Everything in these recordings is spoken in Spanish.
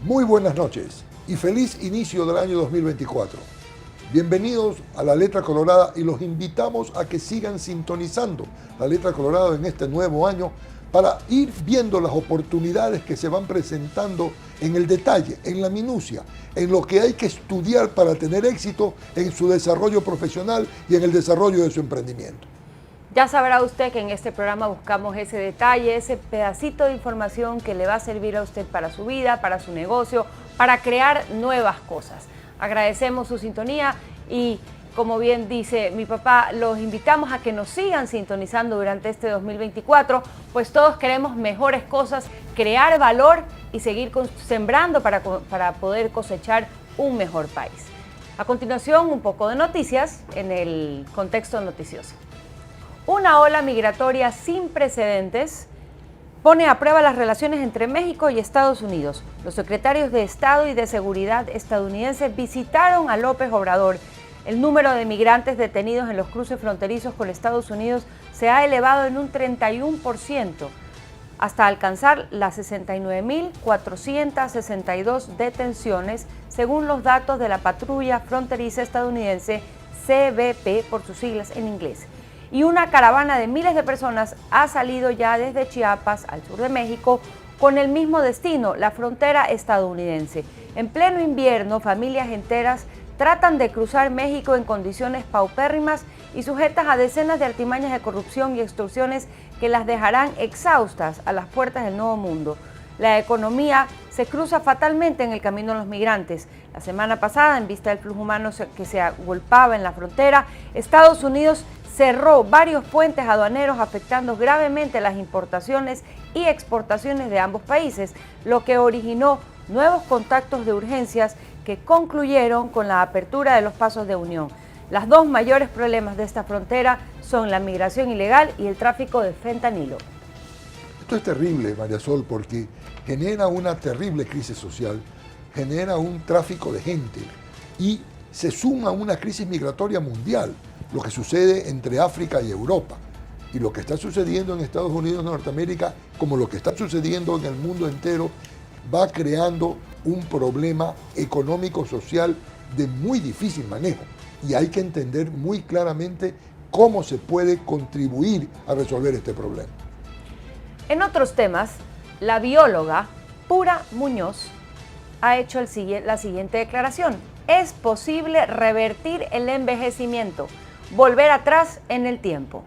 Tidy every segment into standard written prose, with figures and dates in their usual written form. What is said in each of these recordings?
Muy buenas noches y feliz inicio del año 2024. Bienvenidos a La Letra Colorada y los invitamos a que sigan sintonizando La Letra Colorada en este nuevo año para ir viendo las oportunidades que se van presentando en el detalle, en la minucia, en lo que hay que estudiar para tener éxito en su desarrollo profesional y en el desarrollo de su emprendimiento. Ya sabrá usted que en este programa buscamos ese detalle, ese pedacito de información que le va a servir a usted para su vida, para su negocio, para crear nuevas cosas. Agradecemos su sintonía y, como bien dice mi papá, los invitamos a que nos sigan sintonizando durante este 2024, pues todos queremos mejores cosas, crear valor y seguir sembrando para poder cosechar un mejor país. A continuación, un poco de noticias en el contexto noticioso. Una ola migratoria sin precedentes pone a prueba las relaciones entre México y Estados Unidos. Los secretarios de Estado y de Seguridad estadounidenses visitaron a López Obrador. El número de migrantes detenidos en los cruces fronterizos con Estados Unidos se ha elevado en un 31%, hasta alcanzar las 69.462 detenciones, según los datos de la patrulla fronteriza estadounidense CBP, por sus siglas en inglés. Y una caravana de miles de personas ha salido ya desde Chiapas al sur de México con el mismo destino, la frontera estadounidense. En pleno invierno, familias enteras tratan de cruzar México en condiciones paupérrimas y sujetas a decenas de artimañas de corrupción y extorsiones que las dejarán exhaustas a las puertas del nuevo mundo. La economía se cruza fatalmente en el camino de los migrantes. La semana pasada, en vista del flujo humano que se agolpaba en la frontera, Estados Unidos cerró varios puentes aduaneros, afectando gravemente las importaciones y exportaciones de ambos países, lo que originó nuevos contactos de urgencias que concluyeron con la apertura de los pasos de unión. Los dos mayores problemas de esta frontera son la migración ilegal y el tráfico de fentanilo. Esto es terrible, María Sol, porque genera una terrible crisis social, genera un tráfico de gente y se suma a una crisis migratoria mundial. Lo que sucede entre África y Europa y lo que está sucediendo en Estados Unidos de Norteamérica, como lo que está sucediendo en el mundo entero, va creando un problema económico, social de muy difícil manejo. Y hay que entender muy claramente cómo se puede contribuir a resolver este problema. En otros temas, la bióloga Pura Muñoz ha hecho la siguiente declaración. Es posible revertir el envejecimiento, volver atrás en el tiempo.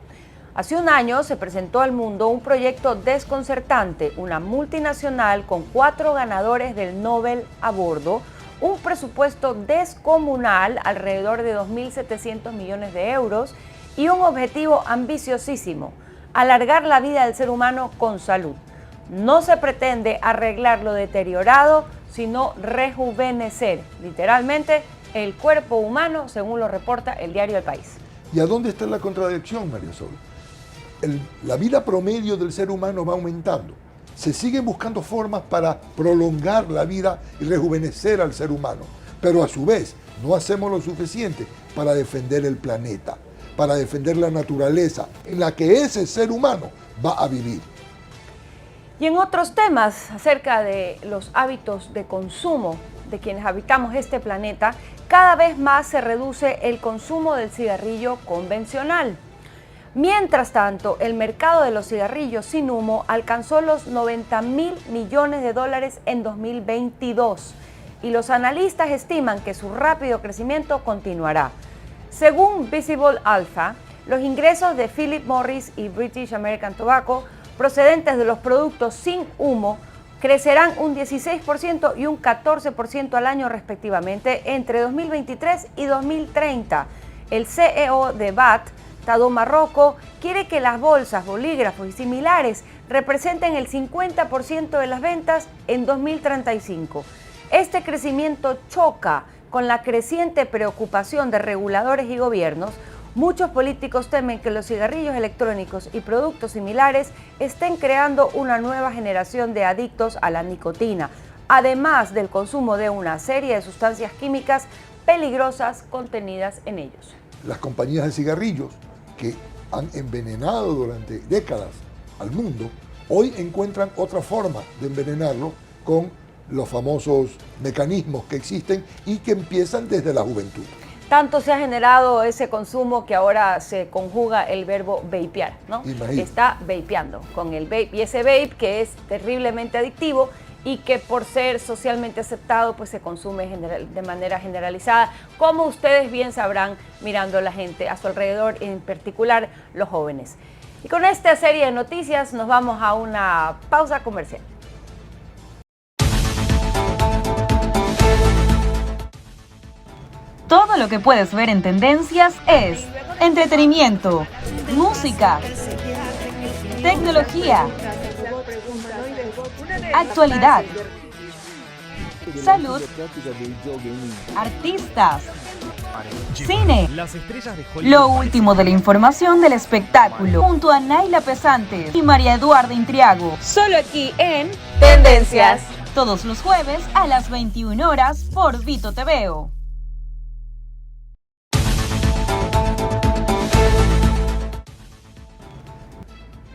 Hace un año se presentó al mundo un proyecto desconcertante, una multinacional con 4 ganadores del Nobel a bordo, un presupuesto descomunal, alrededor de 2.700 millones de euros, y un objetivo ambiciosísimo: alargar la vida del ser humano con salud. No se pretende arreglar lo deteriorado, sino rejuvenecer, literalmente, el cuerpo humano, según lo reporta el diario El País. ¿Y a dónde está la contradicción, María Sol? La vida promedio del ser humano va aumentando. Se siguen buscando formas para prolongar la vida y rejuvenecer al ser humano, pero a su vez no hacemos lo suficiente para defender el planeta, para defender la naturaleza en la que ese ser humano va a vivir. Y en otros temas acerca de los hábitos de consumo de quienes habitamos este planeta, cada vez más se reduce el consumo del cigarrillo convencional. Mientras tanto, el mercado de los cigarrillos sin humo alcanzó los 90.000 millones de dólares en 2022 y los analistas estiman que su rápido crecimiento continuará. Según Visible Alpha, los ingresos de Philip Morris y British American Tobacco procedentes de los productos sin humo crecerán un 16% y un 14% al año respectivamente entre 2023 y 2030. El CEO de BAT, Tadeu Marroco, quiere que las bolsas, bolígrafos y similares representen el 50% de las ventas en 2035. Este crecimiento choca con la creciente preocupación de reguladores y gobiernos. Muchos políticos temen que los cigarrillos electrónicos y productos similares estén creando una nueva generación de adictos a la nicotina, además del consumo de una serie de sustancias químicas peligrosas contenidas en ellos. Las compañías de cigarrillos que han envenenado durante décadas al mundo, hoy encuentran otra forma de envenenarlo con los famosos mecanismos que existen y que empiezan desde la juventud. Tanto se ha generado ese consumo que ahora se conjuga el verbo vapear, ¿no? Imagínate. Está vapeando con el vape, y ese vape que es terriblemente adictivo y que por ser socialmente aceptado pues se consume de manera generalizada, como ustedes bien sabrán mirando a la gente a su alrededor, en particular los jóvenes. Y con esta serie de noticias nos vamos a una pausa comercial. Todo lo que puedes ver en Tendencias es entretenimiento, música, tecnología, actualidad, salud, artistas, cine, lo último de la información del espectáculo, junto a Naila Pesantes y María Eduarda Intriago, Solo aquí en Tendencias. todos los jueves a las 21 horas por Vito TVO.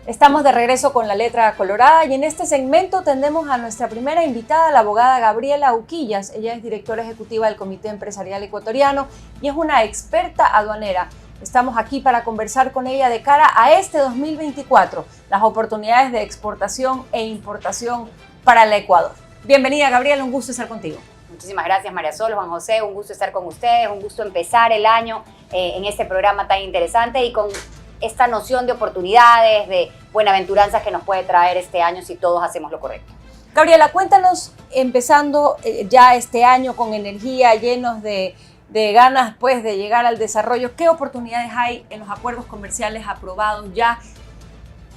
Estamos de regreso con La Letra Colorada y en este segmento tendremos a nuestra primera invitada, la abogada Gabriela Uquillas. Ella es directora ejecutiva del Comité Empresarial Ecuatoriano y es una experta aduanera. Estamos aquí para conversar con ella de cara a este 2024, las oportunidades de exportación e importación para el Ecuador. Bienvenida, Gabriela, un gusto estar contigo. Muchísimas gracias, María Sol, Juan José, un gusto estar con ustedes, un gusto empezar el año en este programa tan interesante y con esta noción de oportunidades, de buenaventuranzas que nos puede traer este año si todos hacemos lo correcto. Gabriela, cuéntanos, empezando ya este año con energía, llenos de ganas pues, de llegar al desarrollo, ¿qué oportunidades hay en los acuerdos comerciales aprobados ya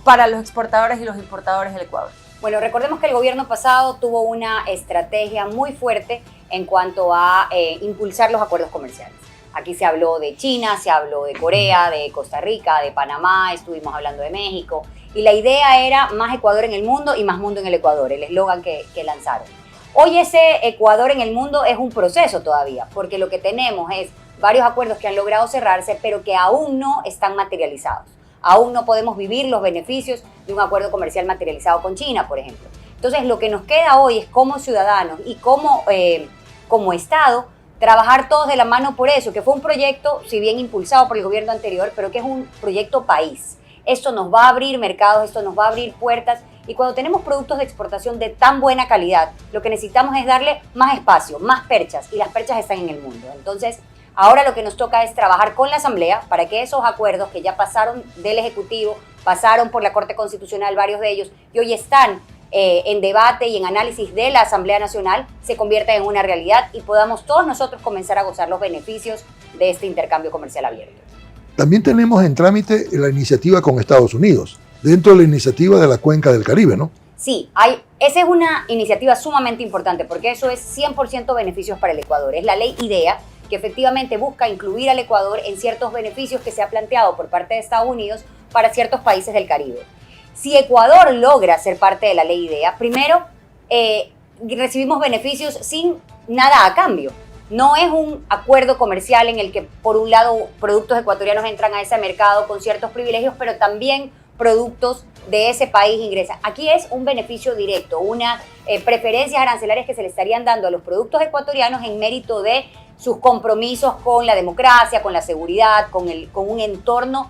para los exportadores y los importadores del Ecuador? Bueno, recordemos que el gobierno pasado tuvo una estrategia muy fuerte en cuanto a impulsar los acuerdos comerciales. Aquí se habló de China, se habló de Corea, de Costa Rica, de Panamá, estuvimos hablando de México. Y la idea era más Ecuador en el mundo y más mundo en el Ecuador, el eslogan que lanzaron. Hoy ese Ecuador en el mundo es un proceso todavía, porque lo que tenemos es varios acuerdos que han logrado cerrarse, pero que aún no están materializados. Aún no podemos vivir los beneficios de un acuerdo comercial materializado con China, por ejemplo. Entonces, lo que nos queda hoy es como ciudadanos y como Estado, trabajar todos de la mano por eso, que fue un proyecto, si bien impulsado por el gobierno anterior, pero que es un proyecto país. Esto nos va a abrir mercados, esto nos va a abrir puertas, y cuando tenemos productos de exportación de tan buena calidad, lo que necesitamos es darle más espacio, más perchas, y las perchas están en el mundo. Entonces, ahora lo que nos toca es trabajar con la Asamblea para que esos acuerdos que ya pasaron del Ejecutivo, pasaron por la Corte Constitucional, varios de ellos, y hoy están en debate y en análisis de la Asamblea Nacional, se convierta en una realidad y podamos todos nosotros comenzar a gozar los beneficios de este intercambio comercial abierto. También tenemos en trámite la iniciativa con Estados Unidos, dentro de la iniciativa de la Cuenca del Caribe, ¿no? Sí, esa es una iniciativa sumamente importante porque eso es 100% beneficios para el Ecuador. Es la ley IDEA que efectivamente busca incluir al Ecuador en ciertos beneficios que se ha planteado por parte de Estados Unidos para ciertos países del Caribe. Si Ecuador logra ser parte de la ley IDEA, primero recibimos beneficios sin nada a cambio. No es un acuerdo comercial en el que, por un lado, productos ecuatorianos entran a ese mercado con ciertos privilegios, pero también productos de ese país ingresan. Aquí es un beneficio directo, unas preferencias arancelarias que se le estarían dando a los productos ecuatorianos en mérito de sus compromisos con la democracia, con la seguridad, con un entorno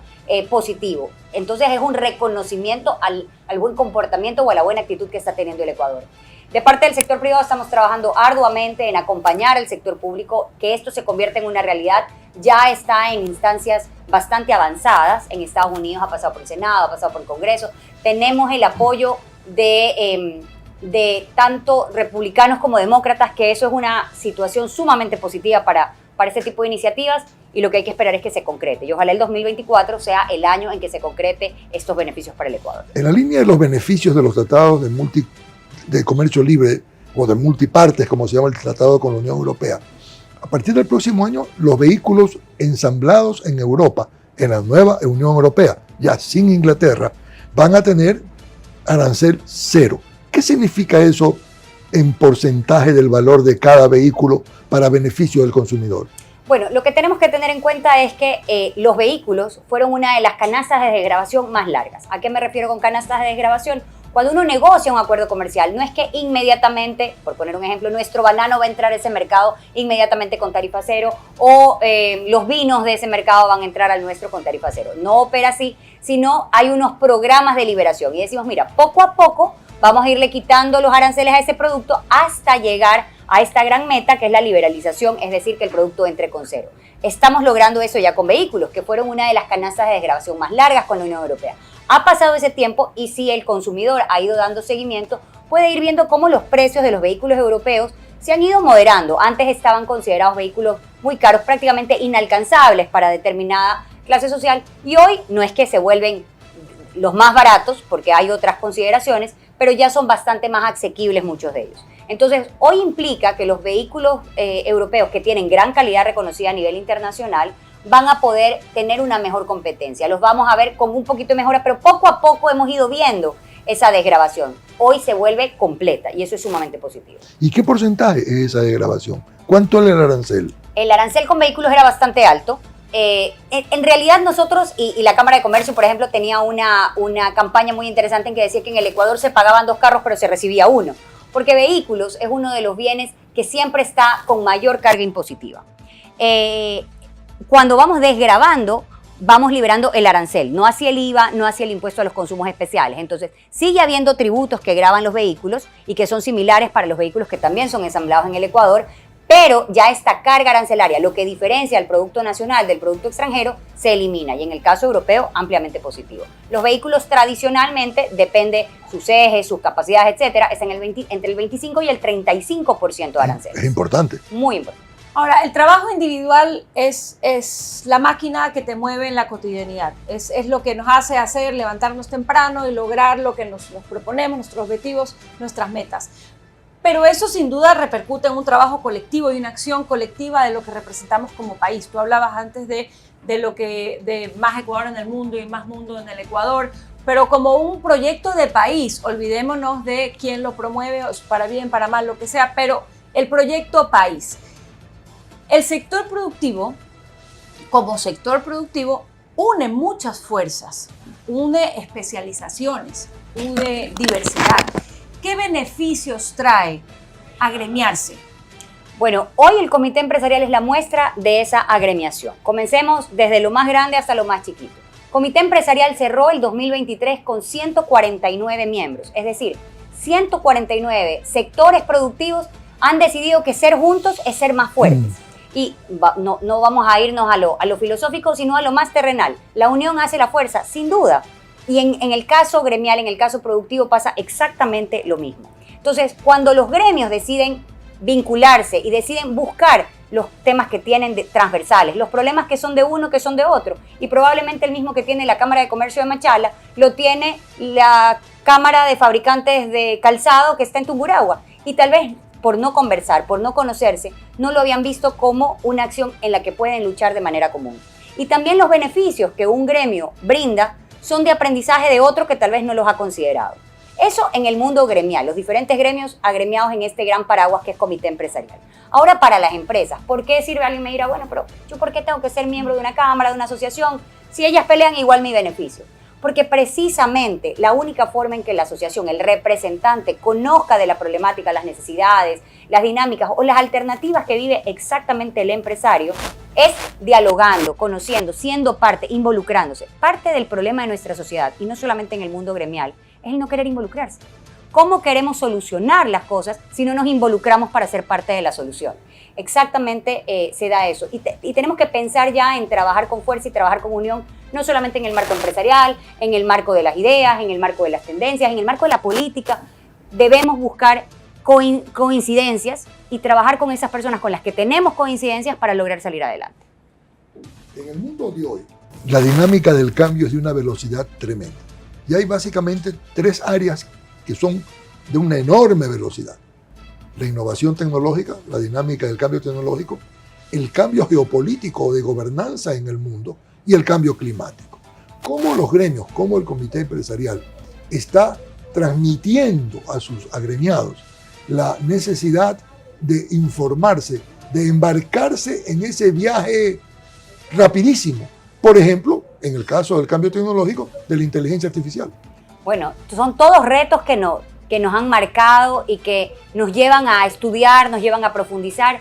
positivo. Entonces es un reconocimiento al buen comportamiento o a la buena actitud que está teniendo el Ecuador. De parte del sector privado estamos trabajando arduamente en acompañar al sector público, que esto se convierta en una realidad. Ya está en instancias bastante avanzadas. En Estados Unidos ha pasado por el Senado, ha pasado por el Congreso. Tenemos el apoyo de tanto republicanos como demócratas, que eso es una situación sumamente positiva para este tipo de iniciativas, y lo que hay que esperar es que se concrete. Y ojalá el 2024 sea el año en que se concrete estos beneficios para el Ecuador. En la línea de los beneficios de los tratados de comercio libre o de multipartes, como se llama el tratado con la Unión Europea, a partir del próximo año, los vehículos ensamblados en Europa, en la nueva Unión Europea, ya sin Inglaterra, van a tener arancel cero. ¿Qué significa eso en porcentaje del valor de cada vehículo para beneficio del consumidor? Bueno, lo que tenemos que tener en cuenta es que los vehículos fueron una de las canastas de desgravación más largas. ¿A qué me refiero con canastas de desgravación? Cuando uno negocia un acuerdo comercial, no es que inmediatamente, por poner un ejemplo, nuestro banano va a entrar a ese mercado inmediatamente con tarifa cero o los vinos de ese mercado van a entrar al nuestro con tarifa cero. No opera así, sino hay unos programas de liberación y decimos, mira, poco a poco vamos a irle quitando los aranceles a ese producto hasta llegar a esta gran meta que es la liberalización, es decir, que el producto entre con cero. Estamos logrando eso ya con vehículos, que fueron una de las canastas de desgravación más largas con la Unión Europea. Ha pasado ese tiempo y si el consumidor ha ido dando seguimiento, puede ir viendo cómo los precios de los vehículos europeos se han ido moderando. Antes estaban considerados vehículos muy caros, prácticamente inalcanzables para determinada clase social, y hoy no es que se vuelven los más baratos, porque hay otras consideraciones, pero ya son bastante más asequibles muchos de ellos. Entonces, hoy implica que los vehículos europeos que tienen gran calidad reconocida a nivel internacional van a poder tener una mejor competencia. Los vamos a ver con un poquito de mejora, pero poco a poco hemos ido viendo esa desgravación. Hoy se vuelve completa y eso es sumamente positivo. ¿Y qué porcentaje es esa desgravación? ¿Cuánto es el arancel? El arancel con vehículos era bastante alto. En realidad nosotros y la Cámara de Comercio, por ejemplo, tenía una campaña muy interesante en que decía que en el Ecuador se pagaban 2 carros pero se recibía uno, porque vehículos es uno de los bienes que siempre está con mayor carga impositiva. Cuando vamos desgravando, vamos liberando el arancel, no hacia el IVA, no hacia el impuesto a los consumos especiales. Entonces, sigue habiendo tributos que gravan los vehículos y que son similares para los vehículos que también son ensamblados en el Ecuador, pero ya esta carga arancelaria, lo que diferencia el producto nacional del producto extranjero, se elimina y en el caso europeo, ampliamente positivo. Los vehículos tradicionalmente, depende sus ejes, sus capacidades, etcétera, están entre el 25 y el 35% de arancel. Es importante. Muy importante. Ahora, el trabajo individual es la máquina que te mueve en la cotidianidad. Es lo que nos hace hacer, levantarnos temprano y lograr lo que nos proponemos, nuestros objetivos, nuestras metas. Pero eso sin duda repercute en un trabajo colectivo y una acción colectiva de lo que representamos como país. Tú hablabas antes de más Ecuador en el mundo y más mundo en el Ecuador, pero como un proyecto de país, olvidémonos de quién lo promueve, para bien, para mal, lo que sea, pero el proyecto país. El sector productivo, como sector productivo, une muchas fuerzas, une especializaciones, une diversidad. ¿Qué beneficios trae agremiarse? Bueno, hoy el Comité Empresarial es la muestra de esa agremiación. Comencemos desde lo más grande hasta lo más chiquito. Comité Empresarial cerró el 2023 con 149 miembros, es decir, 149 sectores productivos han decidido que ser juntos es ser más fuertes. Y no vamos a irnos a lo filosófico, sino a lo más terrenal. La unión hace la fuerza, sin duda. Y en el caso gremial, en el caso productivo, pasa exactamente lo mismo. Entonces, cuando los gremios deciden vincularse y deciden buscar los temas que tienen transversales, los problemas que son de uno, que son de otro, y probablemente el mismo que tiene la Cámara de Comercio de Machala, lo tiene la Cámara de Fabricantes de Calzado que está en Tungurahua, y tal vez por no conversar, por no conocerse, no lo habían visto como una acción en la que pueden luchar de manera común. Y también los beneficios que un gremio brinda son de aprendizaje de otro que tal vez no los ha considerado. Eso en el mundo gremial, los diferentes gremios agremiados en este gran paraguas que es Comité Empresarial. Ahora para las empresas, ¿por qué sirve? Alguien me dirá, bueno, pero ¿yo por qué tengo que ser miembro de una cámara, de una asociación? Si ellas pelean, igual mi beneficio. Porque precisamente la única forma en que la asociación, el representante, conozca de la problemática, las necesidades, las dinámicas o las alternativas que vive exactamente el empresario es dialogando, conociendo, siendo parte, involucrándose. Parte del problema de nuestra sociedad, y no solamente en el mundo gremial, es el no querer involucrarse. ¿Cómo queremos solucionar las cosas si no nos involucramos para ser parte de la solución? Exactamente se da eso. Y tenemos que pensar ya en trabajar con fuerza y trabajar con unión, no solamente en el marco empresarial, en el marco de las ideas, en el marco de las tendencias, en el marco de la política. Debemos buscar coincidencias y trabajar con esas personas con las que tenemos coincidencias para lograr salir adelante. En el mundo de hoy, la dinámica del cambio es de una velocidad tremenda. Y hay básicamente 3 áreas que son de una enorme velocidad. La innovación tecnológica, la dinámica del cambio tecnológico, el cambio geopolítico o de gobernanza en el mundo y el cambio climático. ¿Cómo los gremios, cómo el Comité Empresarial está transmitiendo a sus agremiados la necesidad de informarse, de embarcarse en ese viaje rapidísimo? Por ejemplo, en el caso del cambio tecnológico, de la inteligencia artificial. Bueno, son todos retos que nos han marcado y que nos llevan a estudiar, nos llevan a profundizar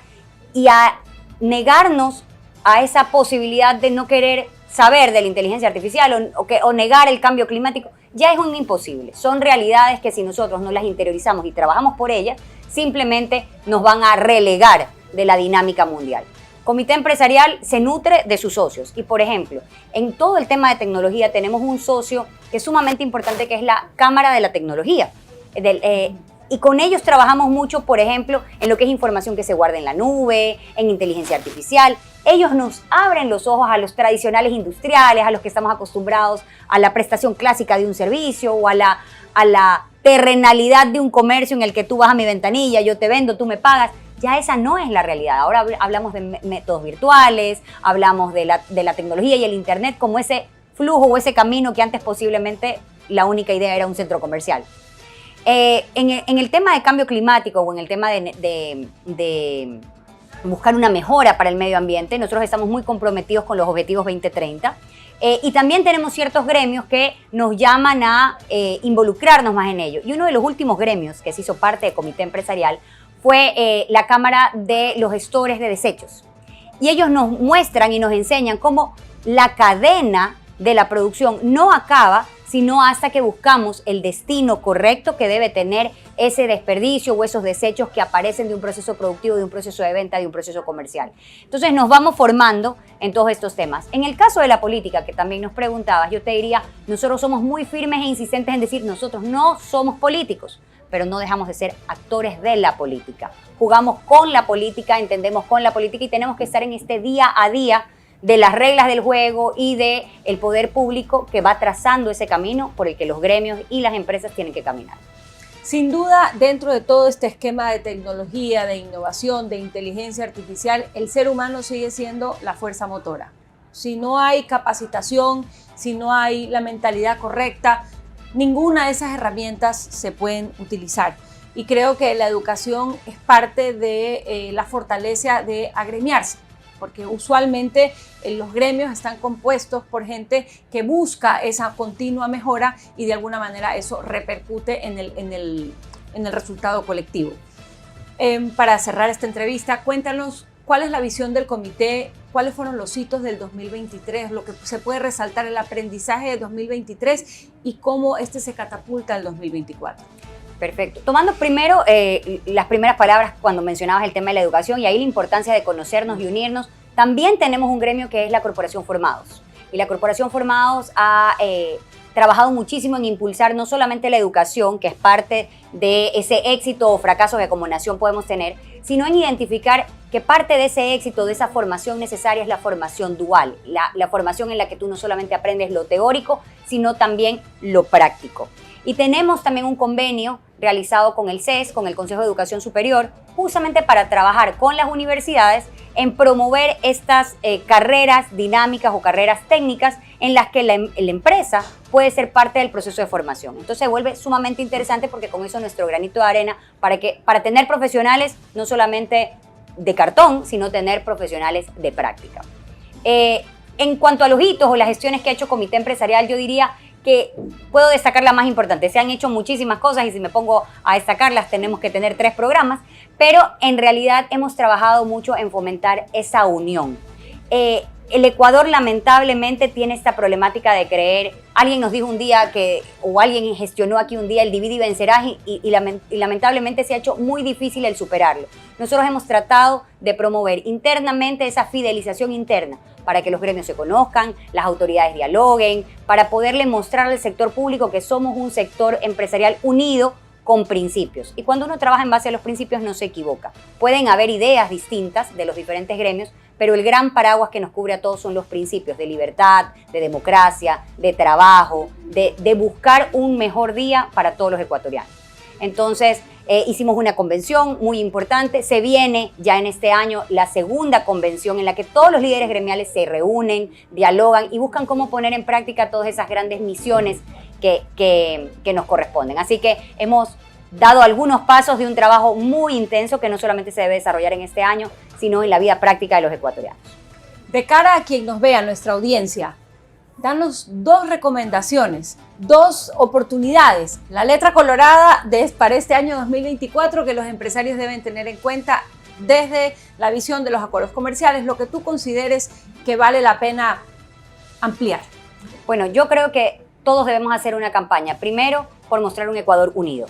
y a negarnos a esa posibilidad de no querer saber de la inteligencia artificial o negar el cambio climático. Ya es un imposible. Son realidades que si nosotros no las interiorizamos y trabajamos por ellas, simplemente nos van a relegar de la dinámica mundial. Comité Empresarial se nutre de sus socios y, por ejemplo, en todo el tema de tecnología tenemos un socio que es sumamente importante, que es la Cámara de la Tecnología. Y con ellos trabajamos mucho, por ejemplo, en lo que es información que se guarda en la nube, en inteligencia artificial. Ellos nos abren los ojos a los tradicionales industriales, a los que estamos acostumbrados a la prestación clásica de un servicio o a la terrenalidad de un comercio en el que tú vas a mi ventanilla, yo te vendo, tú me pagas. Ya esa no es la realidad. Ahora hablamos de métodos virtuales, hablamos de la tecnología y el Internet como ese flujo o ese camino que antes posiblemente la única idea era un centro comercial. En el tema de cambio climático o en el tema de buscar una mejora para el medio ambiente, nosotros estamos muy comprometidos con los objetivos 2030 y también tenemos ciertos gremios que nos llaman a involucrarnos más en ello. Y uno de los últimos gremios que se hizo parte del Comité Empresarial fue la Cámara de los Gestores de Desechos. Y ellos nos muestran y nos enseñan cómo la cadena de la producción no acaba sino hasta que buscamos el destino correcto que debe tener ese desperdicio o esos desechos que aparecen de un proceso productivo, de un proceso de venta, de un proceso comercial. Entonces nos vamos formando en todos estos temas. En el caso de la política, que también nos preguntabas, yo te diría, nosotros somos muy firmes e insistentes en decir, nosotros no somos políticos, pero no dejamos de ser actores de la política. Jugamos con la política, entendemos con la política y tenemos que estar en este día a día de las reglas del juego y del poder público que va trazando ese camino por el que los gremios y las empresas tienen que caminar. Sin duda, dentro de todo este esquema de tecnología, de innovación, de inteligencia artificial, el ser humano sigue siendo la fuerza motora. Si no hay capacitación, si no hay la mentalidad correcta, ninguna de esas herramientas se pueden utilizar. Y creo que la educación es parte de la fortaleza de agremiarse, porque usualmente los gremios están compuestos por gente que busca esa continua mejora y de alguna manera eso repercute en el resultado colectivo. Para cerrar esta entrevista, cuéntanos cuál es la visión del comité, cuáles fueron los hitos del 2023, lo que se puede resaltar, el aprendizaje de 2023 y cómo se catapulta al 2024. Perfecto. Tomando primero las primeras palabras cuando mencionabas el tema de la educación y ahí la importancia de conocernos y unirnos, también tenemos un gremio que es la Corporación Formados. Y la Corporación Formados ha trabajado muchísimo en impulsar no solamente la educación, que es parte de ese éxito o fracaso que como nación podemos tener, sino en identificar que parte de ese éxito, de esa formación necesaria es la formación dual, la formación en la que tú no solamente aprendes lo teórico, sino también lo práctico. Y tenemos también un convenio realizado con el CES, con el Consejo de Educación Superior, justamente para trabajar con las universidades en promover estas carreras dinámicas o carreras técnicas en las que la empresa puede ser parte del proceso de formación. Entonces se vuelve sumamente interesante porque con eso nuestro granito de arena para tener profesionales no solamente de cartón, sino tener profesionales de práctica. En cuanto a los hitos o las gestiones que ha hecho Comité Empresarial, yo diría que puedo destacar la más importante. Se han hecho muchísimas cosas y si me pongo a destacarlas tenemos que tener 3 programas, pero en realidad hemos trabajado mucho en fomentar esa unión. El Ecuador lamentablemente tiene esta problemática de creer, alguien nos dijo un día o alguien gestionó aquí un día el divide y vencerás y lamentablemente se ha hecho muy difícil el superarlo. Nosotros hemos tratado de promover internamente esa fidelización interna para que los gremios se conozcan, las autoridades dialoguen, para poderle mostrar al sector público que somos un sector empresarial unido con principios. Y cuando uno trabaja en base a los principios no se equivoca. Pueden haber ideas distintas de los diferentes gremios, pero el gran paraguas que nos cubre a todos son los principios de libertad, de democracia, de trabajo, de buscar un mejor día para todos los ecuatorianos. Entonces, hicimos una convención muy importante. Se viene ya en este año la segunda convención en la que todos los líderes gremiales se reúnen, dialogan y buscan cómo poner en práctica todas esas grandes misiones que nos corresponden. Así que hemos dado algunos pasos de un trabajo muy intenso que no solamente se debe desarrollar en este año, sino en la vida práctica de los ecuatorianos. De cara a quien nos vea, nuestra audiencia, danos 2 recomendaciones, 2 oportunidades, la letra colorada para este año 2024 que los empresarios deben tener en cuenta desde la visión de los acuerdos comerciales, lo que tú consideres que vale la pena ampliar. Bueno, yo creo que todos debemos hacer una campaña, primero por mostrar un Ecuador unido.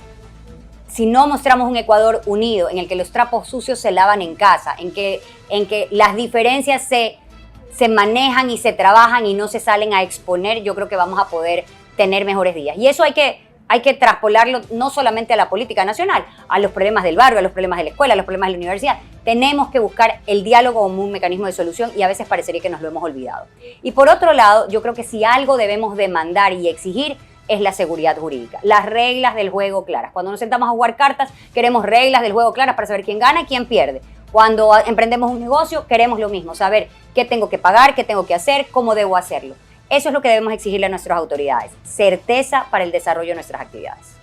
Si no mostramos un Ecuador unido, en el que los trapos sucios se lavan en casa, en que las diferencias se manejan y se trabajan y no se salen a exponer, yo creo que vamos a poder tener mejores días. Y eso hay que traspolarlo no solamente a la política nacional, a los problemas del barrio, a los problemas de la escuela, a los problemas de la universidad. Tenemos que buscar el diálogo como un mecanismo de solución y a veces parecería que nos lo hemos olvidado. Y por otro lado, yo creo que si algo debemos demandar y exigir es la seguridad jurídica, las reglas del juego claras. Cuando nos sentamos a jugar cartas, queremos reglas del juego claras para saber quién gana y quién pierde. Cuando emprendemos un negocio, queremos lo mismo, saber qué tengo que pagar, qué tengo que hacer, cómo debo hacerlo. Eso es lo que debemos exigirle a nuestras autoridades, certeza para el desarrollo de nuestras actividades.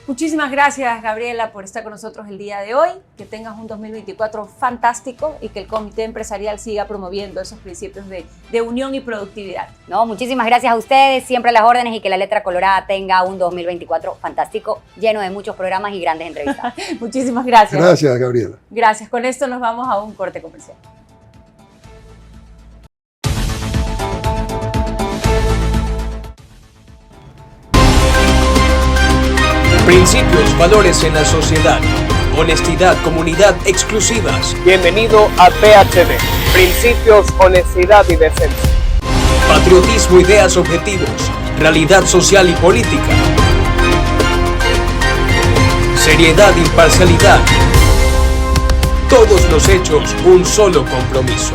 Muchísimas gracias, Gabriela, por estar con nosotros el día de hoy. Que tengas un 2024 fantástico y que el Comité Empresarial siga promoviendo esos principios de unión y productividad. No, muchísimas gracias a ustedes, siempre a las órdenes, y que la letra colorada tenga un 2024 fantástico, lleno de muchos programas y grandes entrevistas. Muchísimas gracias. Gracias, Gabriela. Gracias. Con esto nos vamos a un corte comercial. Principios, valores en la sociedad. Honestidad, comunidad, exclusivas. Bienvenido a PHD. Principios, honestidad y decencia. Patriotismo, ideas, objetivos. Realidad social y política. Seriedad, imparcialidad. Todos los hechos, un solo compromiso.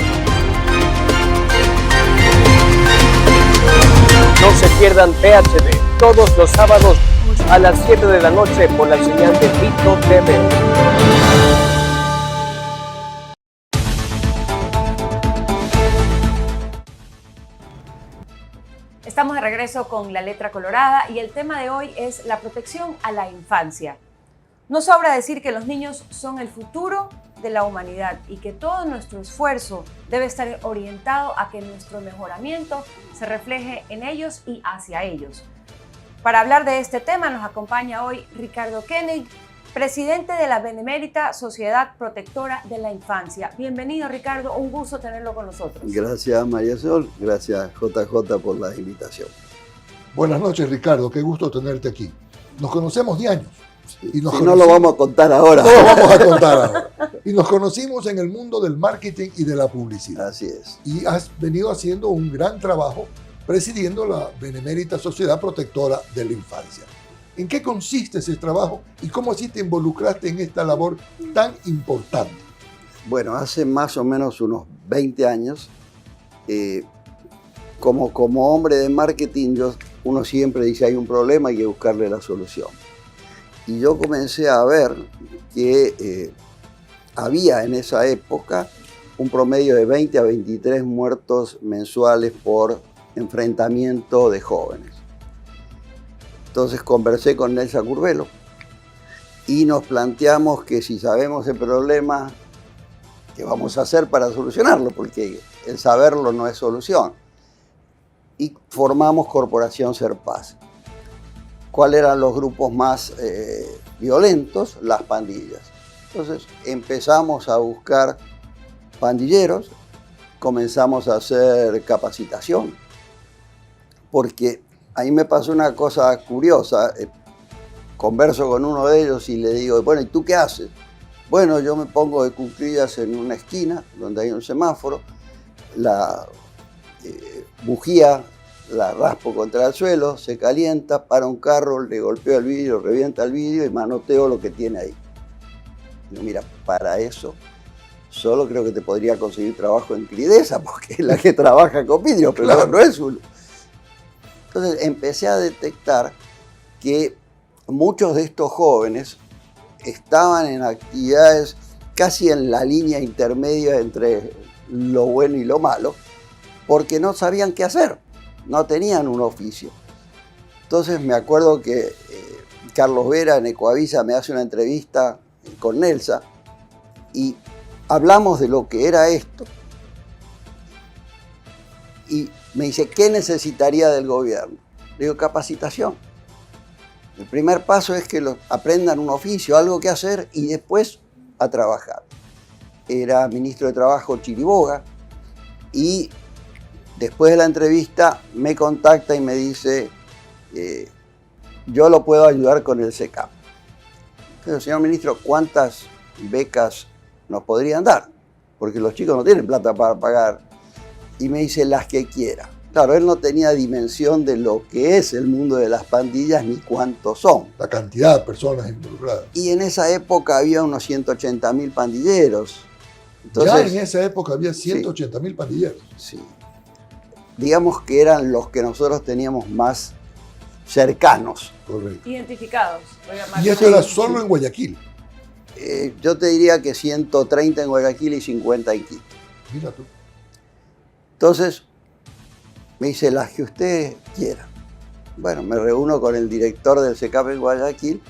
No se pierdan PHD todos los sábados a las 7 de la noche por la señal de Vito TV. Estamos de regreso con la letra colorada y el tema de hoy es la protección a la infancia. No sobra decir que los niños son el futuro de la humanidad y que todo nuestro esfuerzo debe estar orientado a que nuestro mejoramiento se refleje en ellos y hacia ellos. Para hablar de este tema nos acompaña hoy Ricardo Koenig, presidente de la Benemérita Sociedad Protectora de la Infancia. Bienvenido, Ricardo, un gusto tenerlo con nosotros. Gracias, María Sol, gracias JJ por la invitación. Buenas noches, Ricardo, qué gusto tenerte aquí. Nos conocemos de años. Y no lo vamos a contar ahora. No lo vamos a contar ahora. Y nos conocimos en el mundo del marketing y de la publicidad. Así es. Y has venido haciendo un gran trabajo presidiendo la Benemérita Sociedad Protectora de la Infancia. ¿En qué consiste ese trabajo y cómo así te involucraste en esta labor tan importante? Bueno, hace más o menos unos 20 años, como hombre de marketing, uno siempre dice hay un problema, hay que buscarle la solución. Y yo comencé a ver que había en esa época un promedio de 20 a 23 muertos mensuales por enfrentamiento de jóvenes. Entonces conversé con Nelsa Curvelo y nos planteamos que si sabemos el problema, ¿qué vamos a hacer para solucionarlo? Porque el saberlo no es solución. Y formamos Corporación Ser Paz. ¿Cuáles eran los grupos más violentos? Las pandillas. Entonces empezamos a buscar pandilleros, comenzamos a hacer capacitación, porque ahí me pasó una cosa curiosa. Converso con uno de ellos y le digo, bueno, ¿y tú qué haces? Bueno, yo me pongo de cuclillas en una esquina donde hay un semáforo, la bujía la raspo contra el suelo, se calienta, para un carro, le golpeo el vidrio, revienta el vidrio y manoteo lo que tiene ahí. Digo, mira, para eso solo creo que te podría conseguir trabajo en Cridesa, porque es la que trabaja con vidrio, pero claro, no es uno. Entonces empecé a detectar que muchos de estos jóvenes estaban en actividades casi en la línea intermedia entre lo bueno y lo malo, porque no sabían qué hacer, no tenían un oficio. Entonces me acuerdo que Carlos Vera en Ecoavisa me hace una entrevista con Nelsa y hablamos de lo que era esto y Me dice, ¿qué necesitaría del gobierno? Le digo, capacitación. El primer paso es que aprendan un oficio, algo que hacer y después a trabajar. Era ministro de Trabajo Chiriboga y después de la entrevista me contacta y me dice, yo lo puedo ayudar con el SECAP. Entonces, señor ministro, ¿cuántas becas nos podrían dar? Porque los chicos no tienen plata para pagar. Y me dice, las que quiera. Claro, él no tenía dimensión de lo que es el mundo de las pandillas ni cuántos son. La cantidad de personas involucradas. Y en esa época había unos 180.000 pandilleros. Entonces, ya en esa época había 180.000 pandilleros. Sí. Digamos que eran los que nosotros teníamos más cercanos. Correcto. Identificados. Y esto era solo en Guayaquil. Yo te diría que 130 en Guayaquil y 50 en Quito. Mira tú. Entonces, me dice, las que usted quiera. Bueno, me reúno con el director del SECAP en Guayaquil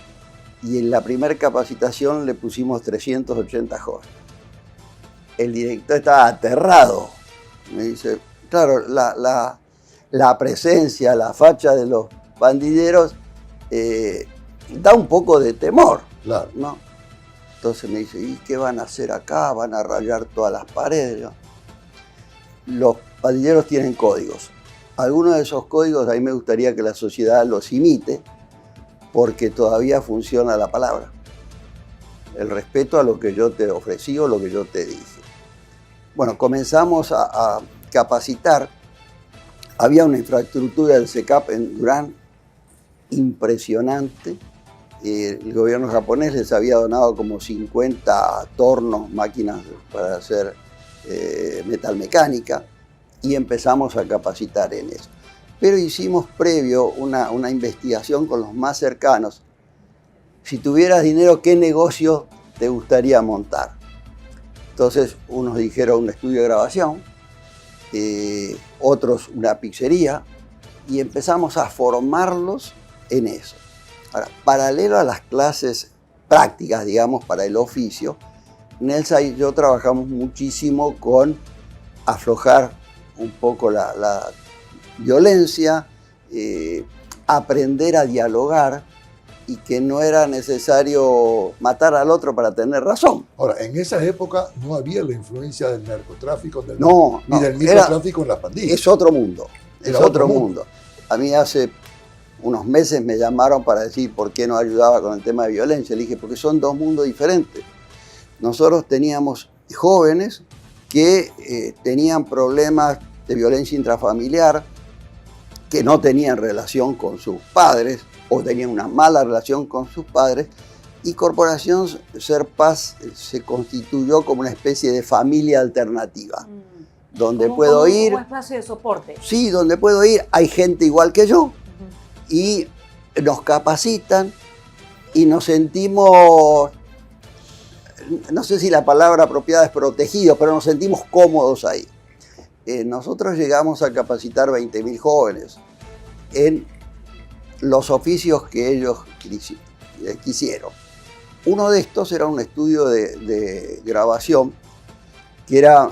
y en la primera capacitación le pusimos 380 jóvenes. El director estaba aterrado. Me dice, claro, la presencia, la facha de los pandilleros da un poco de temor, Claro. ¿no? Entonces me dice, ¿y qué van a hacer acá? ¿Van a rayar todas las paredes? Los pandilleros tienen códigos. Algunos de esos códigos a mí me gustaría que la sociedad los imite porque todavía funciona la palabra. El respeto a lo que yo te ofrecí o lo que yo te dije. Bueno, comenzamos a capacitar. Había una infraestructura del SECAP en Durán impresionante. El gobierno japonés les había donado como 50 tornos, máquinas para hacer metalmecánica, y empezamos a capacitar en eso. Pero hicimos previo una investigación con los más cercanos. Si tuvieras dinero, ¿qué negocio te gustaría montar? Entonces, unos dijeron un estudio de grabación, otros una pizzería, y empezamos a formarlos en eso. Ahora, paralelo a las clases prácticas, digamos, para el oficio, Nelsa y yo trabajamos muchísimo con aflojar un poco la violencia, aprender a dialogar y que no era necesario matar al otro para tener razón. Ahora, en esa época no había la influencia del narcotráfico ni del microtráfico en las pandillas. Es otro mundo, es Era otro otro mundo. A mí hace unos meses me llamaron para decir por qué no ayudaba con el tema de violencia. Le dije, porque son dos mundos diferentes. Nosotros teníamos jóvenes que tenían problemas de violencia intrafamiliar, que no tenían relación con sus padres o tenían una mala relación con sus padres, y Corporación Ser Paz se constituyó como una especie de familia alternativa, donde puedo ir... Un espacio de soporte. Sí, donde puedo ir, hay gente igual que yo, y nos capacitan y nos sentimos, no sé si la palabra apropiada es protegidos, pero nos sentimos cómodos ahí. Nosotros llegamos a capacitar 20.000 jóvenes en los oficios que ellos quisieron. Uno de estos era un estudio de grabación que era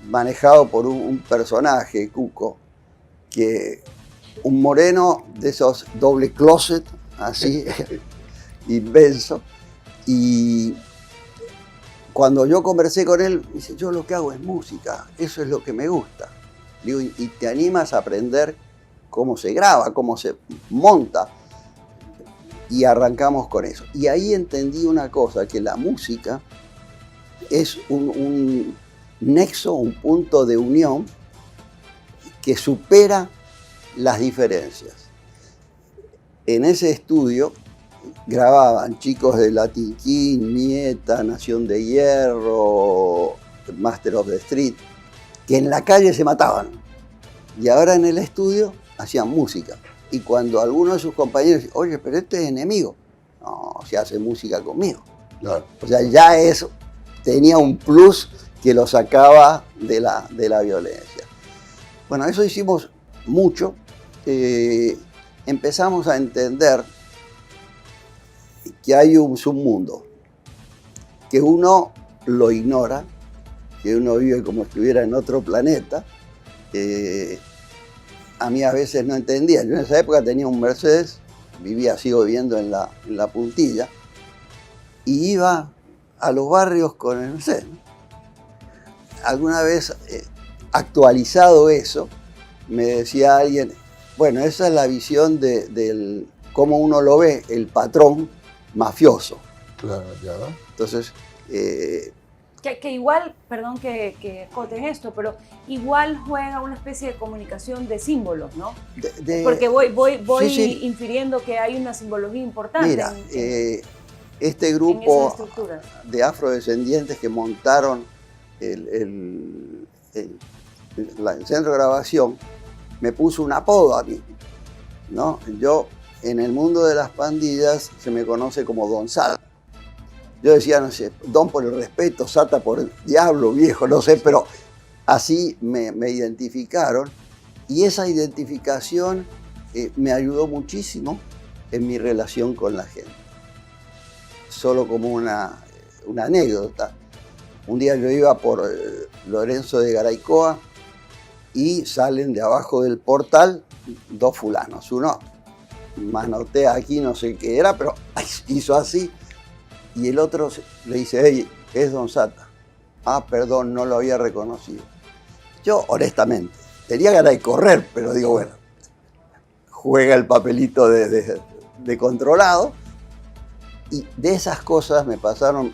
manejado por un personaje, Cuco, que un moreno de esos doble closet, así, inmenso. Y cuando yo conversé con él, me dice, yo lo que hago es música, eso es lo que me gusta. Digo, ¿y te animas a aprender cómo se graba, cómo se monta? Y arrancamos con eso. Y ahí entendí una cosa, que la música es un nexo, un punto de unión que supera las diferencias. En ese estudio grababan chicos de Latin King, Nieta, Nación de Hierro, Master of the Street, que en la calle se mataban. Y ahora en el estudio hacían música. Y cuando alguno de sus compañeros dice, oye, pero este es enemigo, no, se hace música conmigo. Claro. O sea, ya eso tenía un plus que lo sacaba de la violencia. Bueno, eso hicimos mucho. Empezamos a entender que hay un submundo, que uno lo ignora, que uno vive como si estuviera en otro planeta, a mí a veces no entendía. Yo en esa época tenía un Mercedes, sigo viviendo en la Puntilla, y iba a los barrios con el Mercedes, ¿no? Alguna vez, actualizado eso, me decía alguien, bueno, esa es la visión del cómo uno lo ve, el patrón mafioso. Claro, ya. Entonces, Que igual, perdón que acoten esto, pero igual juega una especie de comunicación de símbolos, ¿no? Porque voy sí, sí. infiriendo que hay una simbología importante. Mira, este en grupo esas estructuras de afrodescendientes que montaron el centro de grabación me puso un apodo a mí, ¿no? Yo, en el mundo de las pandillas, se me conoce como Don Sata. Yo decía, no sé, Don por el respeto, Sata por el diablo, viejo, no sé, pero así me identificaron. Y esa identificación me ayudó muchísimo en mi relación con la gente. Solo como una anécdota. Un día yo iba por Lorenzo de Garaycoa y salen de abajo del portal dos fulanos. Uno manotea aquí, no sé qué era, pero hizo así. Y el otro le dice, hey, es Don Sata. Ah, perdón, no lo había reconocido. Yo, honestamente, tenía ganas de correr, pero digo, bueno, juega el papelito de controlado. Y de esas cosas me pasaron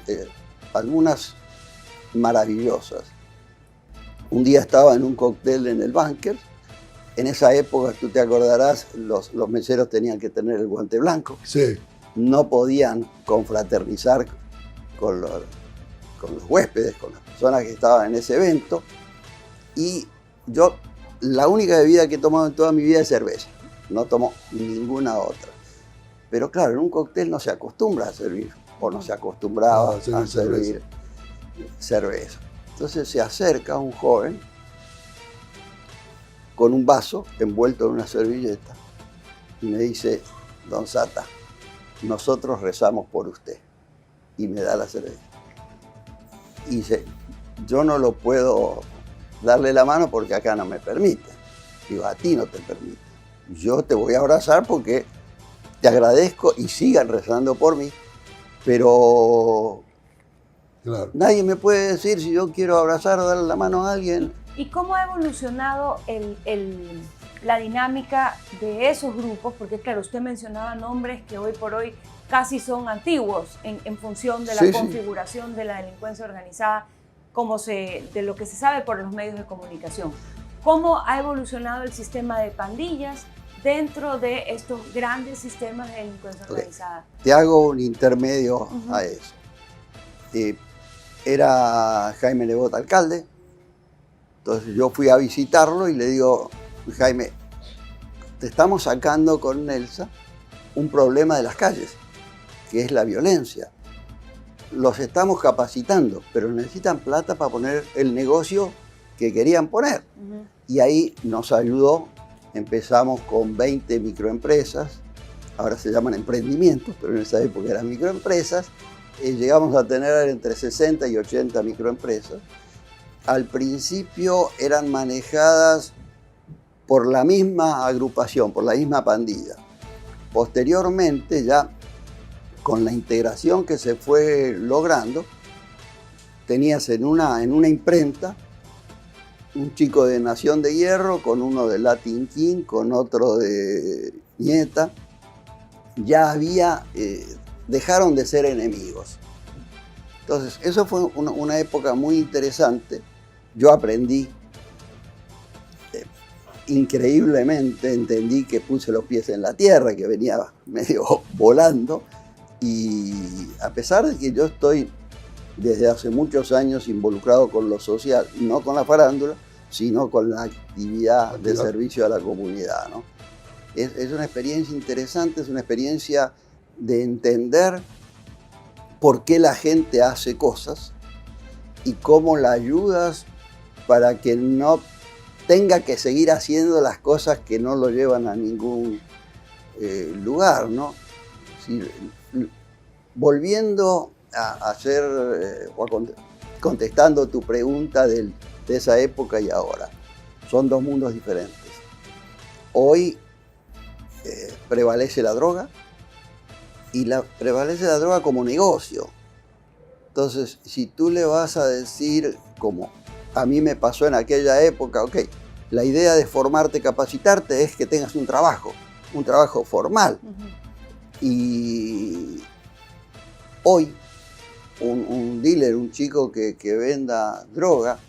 algunas maravillosas. Un día estaba en un cóctel en el Bunker. En esa época, tú te acordarás, los meseros tenían que tener el guante blanco. Sí. No podían confraternizar con los huéspedes, con las personas que estaban en ese evento. Y yo, la única bebida que he tomado en toda mi vida es cerveza. No tomo ninguna otra. Pero claro, en un cóctel no se acostumbra a servir, o no se acostumbraba a servir cerveza. Entonces se acerca un joven con un vaso envuelto en una servilleta y me dice, Don Sata, nosotros rezamos por usted. Y me da la cerveza. Y dice, yo no lo puedo darle la mano porque acá no me permite. Digo, a ti no te permite. Yo te voy a abrazar porque te agradezco y sigan rezando por mí, pero claro, nadie me puede decir si yo quiero abrazar o darle la mano a alguien. ¿Y cómo ha evolucionado la dinámica de esos grupos? Porque claro, usted mencionaba nombres que hoy por hoy casi son antiguos en función de la configuración de la delincuencia organizada, de lo que se sabe por los medios de comunicación. ¿Cómo ha evolucionado el sistema de pandillas dentro de estos grandes sistemas de delincuencia organizada? Te hago un intermedio a eso. Era Jaime Nebot alcalde, entonces yo fui a visitarlo y le digo, Jaime, te estamos sacando con Nelsa un problema de las calles, que es la violencia. Los estamos capacitando, pero necesitan plata para poner el negocio que querían poner. Y ahí nos ayudó. Empezamos con 20 microempresas, ahora se llaman emprendimientos, pero en esa época eran microempresas. Llegamos a tener entre 60 y 80 microempresas. Al principio eran manejadas por la misma agrupación, por la misma pandilla. Posteriormente, ya con la integración que se fue logrando, tenías en una imprenta un chico de Nación de Hierro, con uno de Latin King, con otro de Nieta. Ya dejaron de ser enemigos. Entonces, eso fue una época muy interesante. Yo aprendí, increíblemente, entendí que puse los pies en la tierra, que venía medio volando. Y a pesar de que yo estoy desde hace muchos años involucrado con lo social, no con la farándula, sino con la actividad de servicio a la comunidad, ¿no? Es una experiencia interesante, es una experiencia de entender por qué la gente hace cosas y cómo la ayudas para que no tenga que seguir haciendo las cosas que no lo llevan a ningún lugar, ¿no? Sí, volviendo a hacer, contestando tu pregunta de esa época y ahora, son dos mundos diferentes. Hoy prevalece la droga y prevalece la droga como negocio. Entonces, si tú le vas a decir, como a mí me pasó en aquella época, ok, la idea de formarte, capacitarte es que tengas un trabajo formal. Y hoy, un dealer, un chico que venda droga,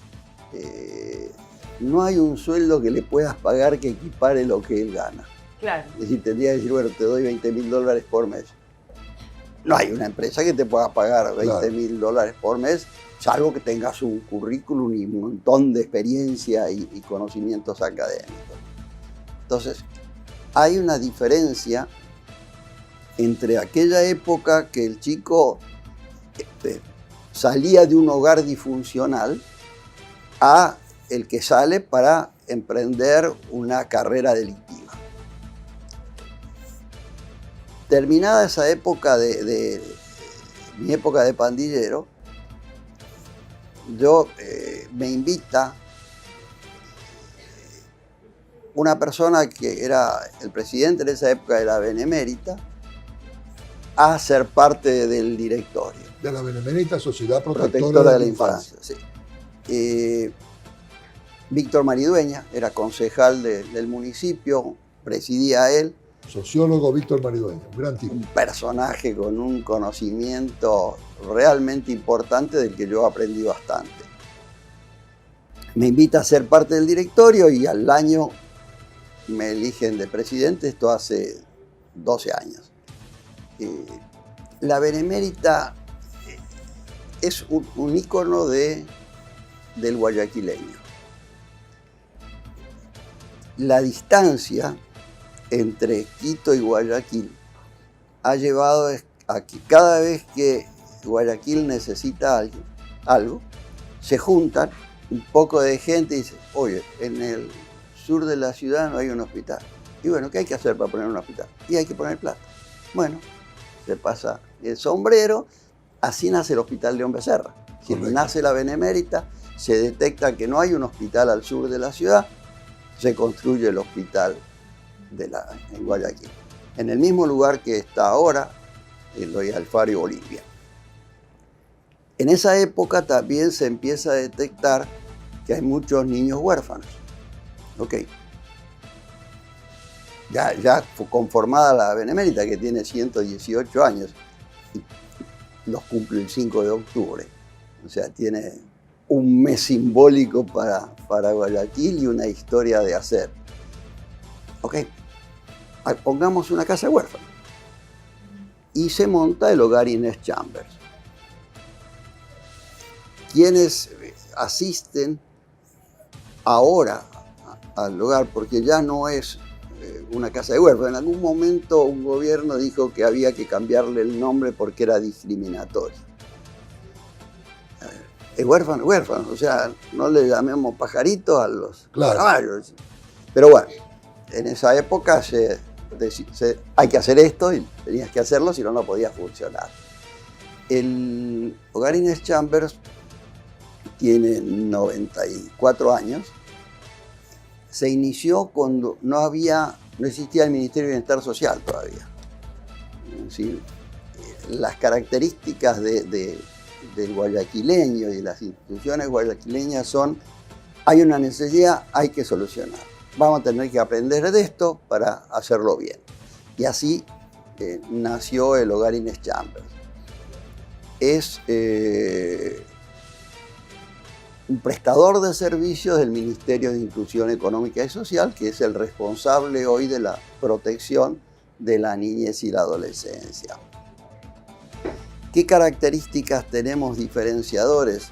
no hay un sueldo que le puedas pagar que equipare lo que él gana. Claro. Es decir, tendría que decir, bueno, te doy $20.000 por mes. No hay una empresa que te pueda pagar $20.000 por mes, salvo que tengas un currículum y un montón de experiencia y conocimientos académicos. Entonces, hay una diferencia entre aquella época que el chico salía de un hogar disfuncional a el que sale para emprender una carrera delictiva. Terminada esa época de mi época de pandillero, me invita una persona que era el presidente en esa época de la Benemérita a ser parte del directorio. De la Benemérita Sociedad Protectora de la Infancia. Sí. Víctor Maridueña era concejal del municipio, presidía él. Sociólogo Víctor Maridueña, un gran tipo. Un personaje con un conocimiento realmente importante del que yo aprendí bastante. Me invita a ser parte del directorio y al año me eligen de presidente, esto hace 12 años. La Benemérita es un ícono del guayaquileño. La distancia entre Quito y Guayaquil ha llevado a que cada vez que Guayaquil necesita algo, se juntan un poco de gente y dicen, oye, en el sur de la ciudad no hay un hospital. Y bueno, ¿qué hay que hacer para poner un hospital? Y hay que poner plata. Bueno, se pasa el sombrero, así nace el Hospital León Becerra. Si nace la Benemérita, se detecta que no hay un hospital al sur de la ciudad, se construye el hospital en Guayaquil, en el mismo lugar que está ahora el Loy Alfaro Bolivia. En esa época también se empieza a detectar que hay muchos niños huérfanos. Ok. Ya conformada la Benemérita, que tiene 118 años, y los cumple el 5 de octubre. O sea, tiene un mes simbólico para Guayaquil y una historia de hacer. Ok, pongamos una casa huérfana. Y se monta el hogar Inés Chambers. Quienes asisten ahora al hogar, porque ya no es una casa de huérfanos. En algún momento un gobierno dijo que había que cambiarle el nombre porque era discriminatorio. Es huérfano, o sea, no le llamemos pajaritos a los caballos. Pero bueno, en esa época hay que hacer esto y tenías que hacerlo, si no, no podía funcionar. El hogar Inés Chambers tiene 94 años. Se inició cuando no existía el Ministerio de Bienestar Social todavía. ¿Sí? Las características del guayaquileño y de las instituciones guayaquileñas son: hay una necesidad, hay que solucionar. Vamos a tener que aprender de esto para hacerlo bien. Y así nació el hogar Inés Chambers. Es un prestador de servicios del Ministerio de Inclusión Económica y Social, que es el responsable hoy de la protección de la niñez y la adolescencia. ¿Qué características tenemos diferenciadores?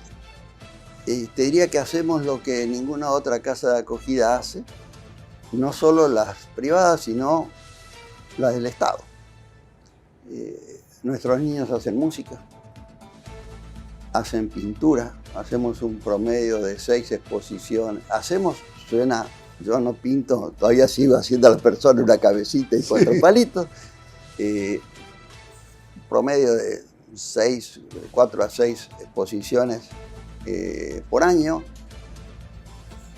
Te diría que hacemos lo que ninguna otra casa de acogida hace, no solo las privadas, sino las del Estado. Nuestros niños hacen música, hacen pintura, hacemos un promedio de 6 exposiciones. Yo no pinto, todavía sigo haciendo a la persona una cabecita y 4 palitos. Promedio de 4 a 6 exposiciones por año.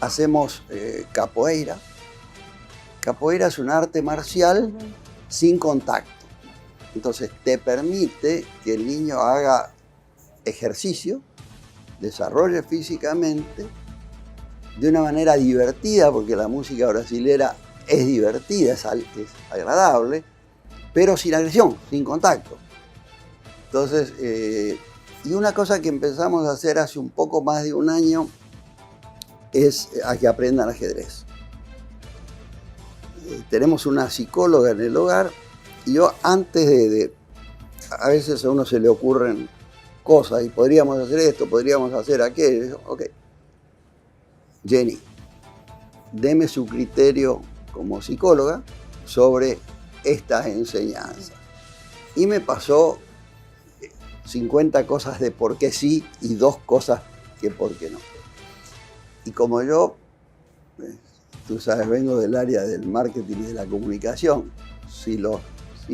Hacemos capoeira capoeira es un arte marcial sin contacto. Entonces te permite que el niño haga ejercicio, desarrolle físicamente, de una manera divertida, porque la música brasilera es divertida, es agradable, pero sin agresión, sin contacto. Entonces, y una cosa que empezamos a hacer hace un poco más de un año es a que aprendan ajedrez. Tenemos una psicóloga en el hogar y yo antes a veces a uno se le ocurren cosas y podríamos hacer esto, podríamos hacer aquello. Y yo, ok, Jenny, deme su criterio como psicóloga sobre estas enseñanzas. Y me pasó 50 cosas de por qué sí y 2 cosas que por qué no. Y como yo, tú sabes, vengo del área del marketing y de la comunicación, si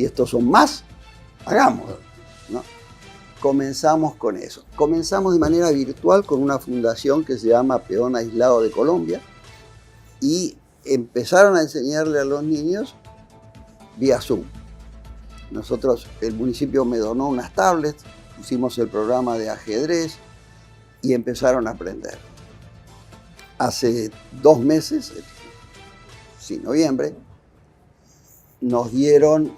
estos son más, hagámoslo, ¿no? Comenzamos con eso. Comenzamos de manera virtual con una fundación que se llama Peón Aislado de Colombia y empezaron a enseñarle a los niños vía Zoom. Nosotros, el municipio me donó unas tablets, hicimos el programa de ajedrez y empezaron a aprender. Hace 2 meses, sí, noviembre, nos dieron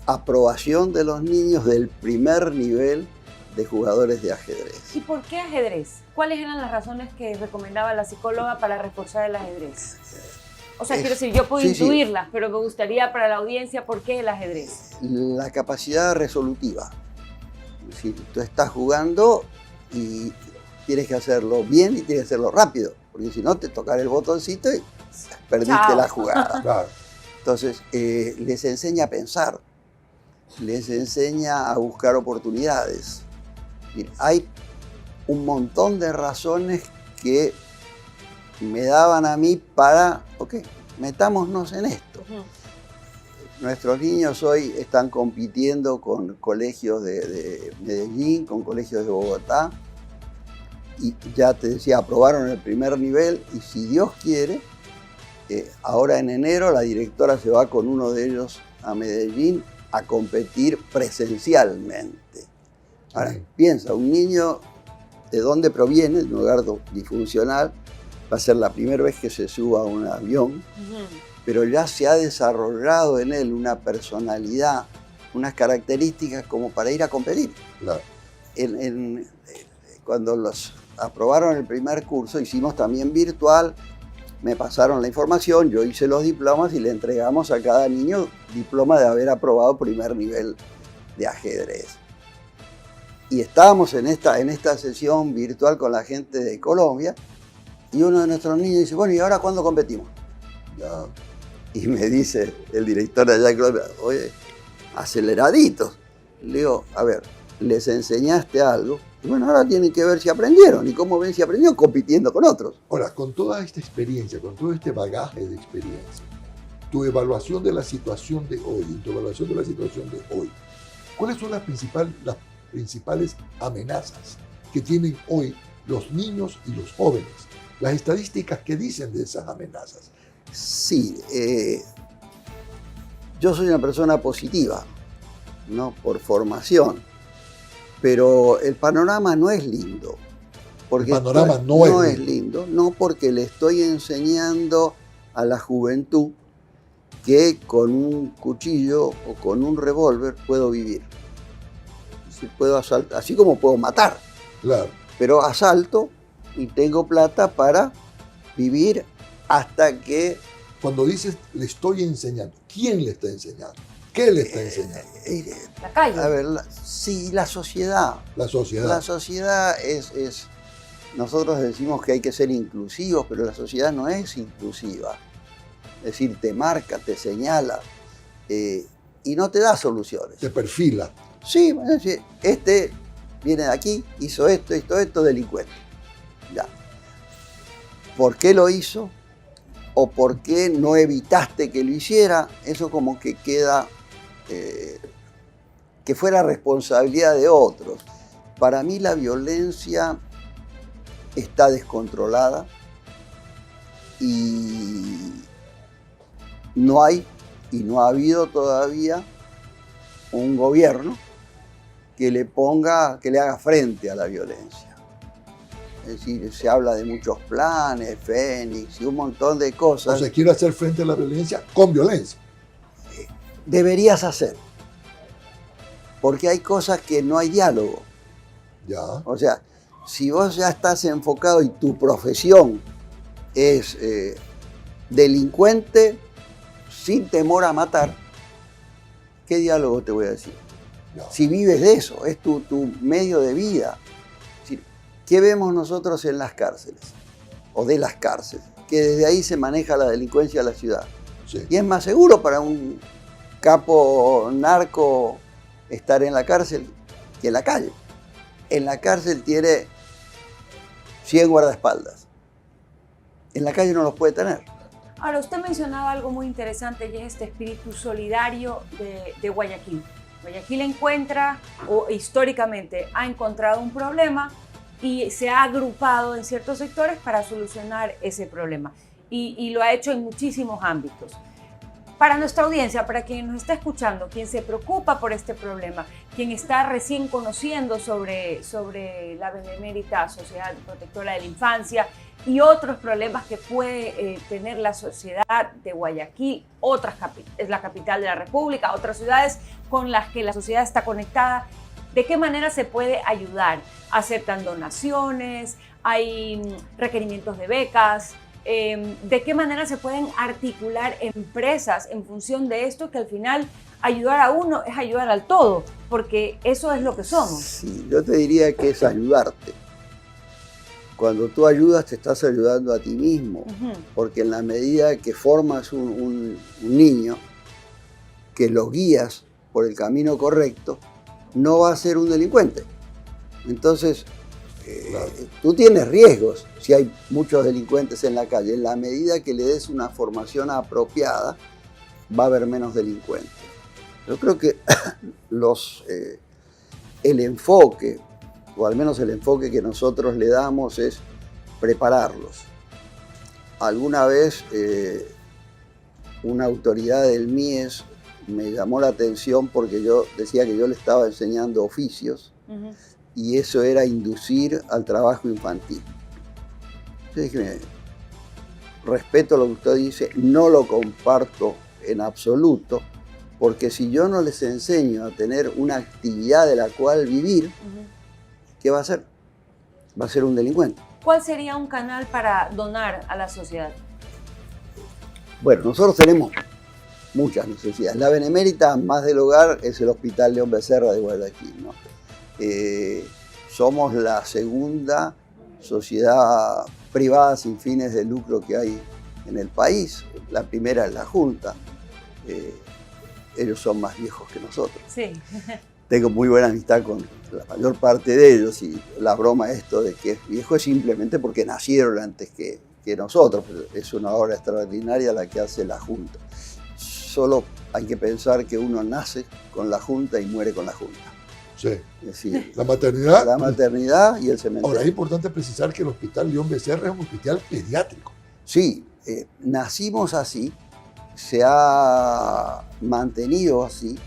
aprobación de los niños del primer nivel de jugadores de ajedrez. ¿Y por qué ajedrez? ¿Cuáles eran las razones que recomendaba la psicóloga para reforzar el ajedrez? O sea, quiero decir, yo puedo intuirlas, pero me gustaría para la audiencia, ¿por qué el ajedrez? La capacidad resolutiva. Es decir, tú estás jugando y tienes que hacerlo bien y tienes que hacerlo rápido, porque si no te tocará el botoncito y perdiste la jugada. Claro. Entonces, les enseña a pensar, les enseña a buscar oportunidades. Hay un montón de razones que me daban a mí para, ok, metámonos en esto. Nuestros niños hoy están compitiendo con colegios de Medellín, con colegios de Bogotá, y ya te decía, aprobaron el primer nivel, y si Dios quiere, ahora en enero la directora se va con uno de ellos a Medellín a competir presencialmente. Ahora, piensa, un niño de dónde proviene, de un hogar disfuncional, va a ser la primera vez que se suba a un avión, pero ya se ha desarrollado en él una personalidad, unas características como para ir a competir. Claro. Cuando los aprobaron el primer curso, hicimos también virtual, me pasaron la información, yo hice los diplomas y le entregamos a cada niño diploma de haber aprobado primer nivel de ajedrez. Y estábamos en esta sesión virtual con la gente de Colombia y uno de nuestros niños dice, bueno, ¿y ahora cuándo competimos? Ya. Y me dice el director de allá de Colombia, oye, aceleraditos. Le digo, a ver, les enseñaste algo, y bueno, ahora tienen que ver si aprendieron. ¿Y cómo ven si aprendieron? Compitiendo con otros. Ahora, con toda esta experiencia, con todo este bagaje de experiencia, tu evaluación de la situación de hoy, ¿cuáles son las principales amenazas que tienen hoy los niños y los jóvenes? Las estadísticas que dicen de esas amenazas. Sí, yo soy una persona positiva, ¿no? Por formación, pero el panorama no es lindo. Porque el panorama no es lindo, no porque le estoy enseñando a la juventud que con un cuchillo o con un revólver puedo vivir. Puedo asaltar, así como puedo matar. Claro. Pero asalto y tengo plata para vivir hasta que... Cuando dices le estoy enseñando, ¿quién le está enseñando? ¿Qué le está enseñando? La calle. A ver, sí, la sociedad. La sociedad. La sociedad es... Nosotros decimos que hay que ser inclusivos, pero la sociedad no es inclusiva. Es decir, te marca, te señala y no te da soluciones. Te perfila. Sí, es decir, este viene de aquí, hizo esto, delincuente. Ya. ¿Por qué lo hizo? ¿O por qué no evitaste que lo hiciera? Eso como que queda, que fuera responsabilidad de otros. Para mí la violencia está descontrolada y no hay y no ha habido todavía un gobierno que le haga frente a la violencia. Es decir, se habla de muchos planes, Fénix y un montón de cosas. O sea, quiere hacer frente a la violencia con violencia. Deberías hacer. Porque hay cosas que no hay diálogo. Ya. O sea, si vos ya estás enfocado y tu profesión es delincuente sin temor a matar, ¿qué diálogo te voy a decir? Ya. Si vives de eso, es tu medio de vida. Es decir, ¿qué vemos nosotros en las cárceles? O de las cárceles, que desde ahí se maneja la delincuencia de la ciudad. Sí. Y es más seguro para un capo narco estar en la cárcel que en la calle. En la cárcel tiene 100 guardaespaldas. En la calle no los puede tener. Ahora, usted mencionaba algo muy interesante y es este espíritu solidario de Guayaquil. Guayaquil encuentra, o históricamente ha encontrado un problema y se ha agrupado en ciertos sectores para solucionar ese problema. Y lo ha hecho en muchísimos ámbitos. Para nuestra audiencia, para quien nos está escuchando, quien se preocupa por este problema, quien está recién conociendo sobre la Benemérita Sociedad Protectora de la Infancia y otros problemas que puede tener la sociedad de Guayaquil, es la capital de la República, otras ciudades con las que la sociedad está conectada, ¿de qué manera se puede ayudar? ¿Aceptan donaciones? ¿Hay requerimientos de becas? ¿De qué manera se pueden articular empresas en función de esto? Que al final ayudar a uno es ayudar al todo, porque eso es lo que somos. Sí, yo te diría que es ayudarte. Cuando tú ayudas, te estás ayudando a ti mismo, porque en la medida que formas un niño, que lo guías por el camino correcto, no va a ser un delincuente. Entonces, tú tienes riesgos si hay muchos delincuentes en la calle. En la medida que le des una formación apropiada, va a haber menos delincuentes. Yo creo que el enfoque, o al menos el enfoque que nosotros le damos, es prepararlos. Alguna vez una autoridad del MIES me llamó la atención porque yo decía que yo le estaba enseñando oficios. Y eso era inducir al trabajo infantil. Yo dije, respeto lo que usted dice, no lo comparto en absoluto, porque si yo no les enseño a tener una actividad de la cual vivir, ¿qué va a hacer? Va a ser un delincuente. ¿Cuál sería un canal para donar a la sociedad? Bueno, nosotros tenemos muchas necesidades. La Benemérita más del hogar es el Hospital León Becerra de Guayaquil, ¿no? Somos la segunda sociedad privada sin fines de lucro que hay en el país. La primera es la Junta. Ellos son más viejos que nosotros. Sí. Tengo muy buena amistad con la mayor parte de ellos y la broma esto de que es viejo es simplemente porque nacieron antes que nosotros. Pero es una obra extraordinaria la que hace la Junta. Solo hay que pensar que uno nace con la Junta y muere con la Junta. Sí. Es decir, La maternidad. La maternidad y el cementerio. Ahora, es importante precisar que el Hospital León Becerra es un hospital pediátrico. Sí, nacimos así, se ha mantenido así,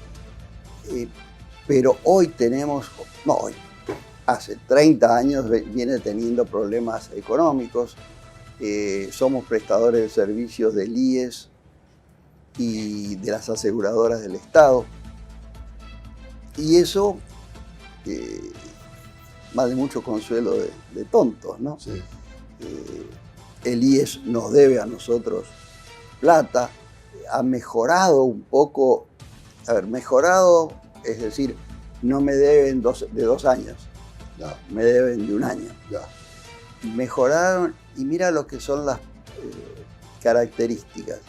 pero hoy tenemos, no hoy, hace 30 años viene teniendo problemas económicos, somos prestadores de servicios del IES y de las aseguradoras del Estado, y eso más de mucho consuelo de tontos, ¿no? Sí. El IES nos debe a nosotros plata, ha mejorado un poco, mejorado, es decir, no me deben de 2 años, Ya. me deben de 1 año. Ya. Mejoraron, y mira lo que son las características.